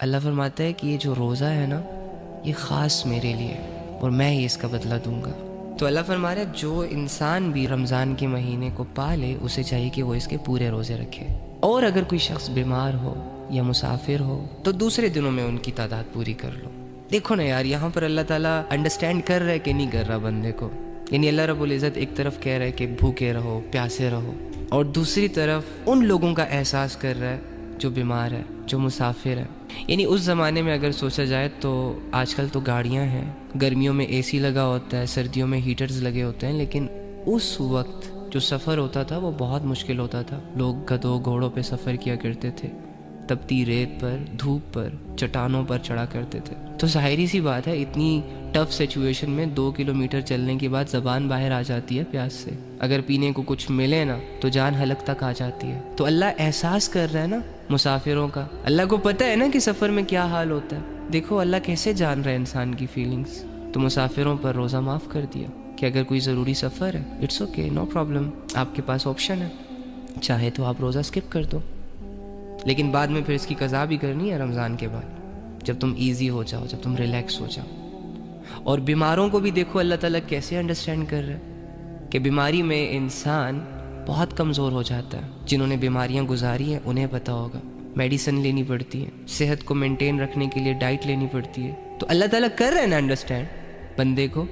اللہ فرماتا ہے کہ یہ جو روزہ ہے نا یہ خاص میرے لیے ہے اور میں ہی اس کا بدلہ دوں گا۔ تو اللہ فرما رہا ہے جو انسان بھی رمضان کے مہینے کو پالے اسے چاہیے کہ وہ اس کے پورے روزے رکھے، اور اگر کوئی شخص بیمار ہو یا مسافر ہو تو دوسرے دنوں میں ان کی تعداد پوری کر لو۔ دیکھو نا یار، یہاں پر اللہ تعالیٰ انڈرسٹینڈ کر رہا ہے کہ نہیں کر رہا بندے کو، یعنی اللہ رب العزت ایک طرف کہہ رہا ہے کہ بھوکے رہو، پیاسے رہو، اور دوسری طرف ان لوگوں کا احساس کر رہا ہے جو بیمار ہے، جو مسافر ہے۔ یعنی اس زمانے میں اگر سوچا جائے تو آج کل تو گاڑیاں ہیں، گرمیوں میں اے سی لگا ہوتا ہے، سردیوں میں ہیٹرز لگے ہوتے ہیں، لیکن اس وقت جو سفر ہوتا تھا وہ بہت مشکل ہوتا تھا۔ لوگ گدھوں گھوڑوں پہ سفر کیا کرتے تھے، تپتی ریت پر، دھوپ پر، چٹانوں پر چڑھا کرتے تھے۔ تو ظاہری سی بات ہے اتنی ٹف سچویشن میں 2 کلومیٹر چلنے کے بعد زبان باہر آ جاتی ہے پیاس سے، اگر پینے کو کچھ ملے نا تو جان حلق تک آ جاتی ہے۔ تو اللہ احساس کر رہا ہے نا مسافروں کا، اللہ کو پتہ ہے نا کہ سفر میں کیا حال ہوتا ہے۔ دیکھو اللہ کیسے جان رہا ہے انسان کی فیلنگز۔ تو مسافروں پر روزہ معاف کر دیا کہ اگر کوئی ضروری سفر ہے اٹس اوکے، نو پرابلم، آپ کے پاس آپشن ہے، چاہے تو آپ روزہ اسکپ کر دو، لیکن بعد میں پھر اس کی قضا بھی کرنی ہے رمضان کے بعد، جب تم ایزی ہو جاؤ، جب تم ریلیکس ہو جاؤ۔ اور بیماروں کو بھی دیکھو اللہ تعالیٰ کیسے انڈرسٹینڈ کر رہا ہے کہ بیماری میں انسان بہت کمزور ہو جاتا ہے۔ جنہوں نے بیماریاں گزاری ہیں انہیں پتہ ہوگا، میڈیسن لینی پڑتی ہے، صحت کو مینٹین رکھنے کے لیے ڈائٹ لینی پڑتی ہے۔ تو اللہ تعالیٰ کر رہے ہیں نا انڈرسٹینڈ بندے کو،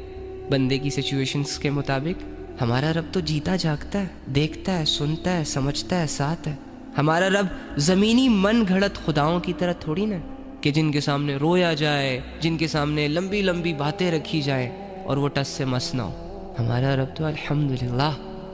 بندے کی سچویشنز کے مطابق۔ ہمارا رب تو جیتا جاگتا ہے، دیکھتا ہے، سنتا ہے، سمجھتا ہے، ساتھ ہے۔ ہمارا رب زمینی من گھڑت خداؤں کی طرح تھوڑی نا کہ جن کے سامنے رویا جائے، جن کے سامنے لمبی لمبی باتیں رکھی جائیں اور وہ ٹس سے مس نہ ہو۔ ہمارا رب تو الحمدللہ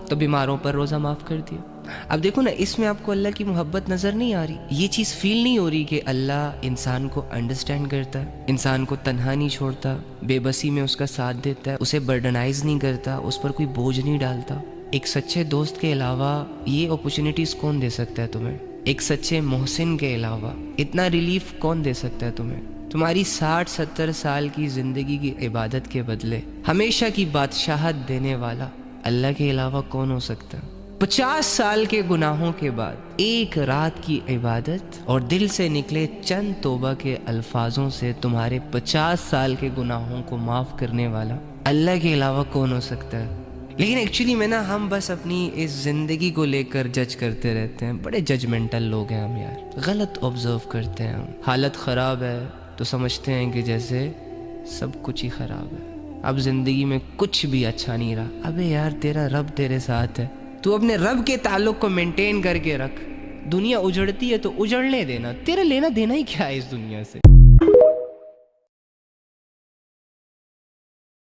تو بیماروں پر روزہ معاف کر دیا۔ اب دیکھو نا اس میں آپ کو اللہ کی محبت نظر نہیں آ رہی، یہ چیز فیل نہیں ہو رہی کہ اللہ انسان کو انڈرسٹینڈ کرتا ہے، انسان کو تنہا نہیں چھوڑتا، بے بسی میں اس کا ساتھ دیتا ہے، اسے برڈنائز نہیں کرتا، اس پر کوئی بوجھ نہیں ڈالتا۔ ایک سچے دوست کے علاوہ یہ اپرچونٹیز کون دے سکتا ہے تمہیں؟ ایک سچے محسن کے علاوہ اتنا ریلیف کون دے سکتا ہے تمہیں؟ تمہاری 60-70 سال کی زندگی کی عبادت کے بدلے ہمیشہ کی بادشاہت دینے والا اللہ کے علاوہ کون ہو سکتا ہے؟ 50 سال کے گناہوں کے بعد ایک رات کی عبادت اور دل سے نکلے چند توبہ کے الفاظوں سے تمہارے 50 سال کے گناہوں کو معاف کرنے والا اللہ کے علاوہ کون ہو سکتا ہے؟ لیکن ایکچولی میں نا ہم بس اپنی اس زندگی کو لے کر جج کرتے رہتے ہیں، بڑے ججمنٹل لوگ ہیں ہم یار، غلط آبزرو کرتے ہیں ہم۔ حالت خراب ہے تو سمجھتے ہیں کہ جیسے سب کچھ ہی خراب ہے، اب زندگی میں کچھ بھی اچھا نہیں رہا۔ ابے یار تیرا رب تیرے ساتھ ہے، تو اپنے رب کے تعلق کو مینٹین کر کے رکھ۔ دنیا اجڑتی ہے تو اجڑنے دینا، تیرا لینا دینا ہی کیا ہے اس دنیا سے؟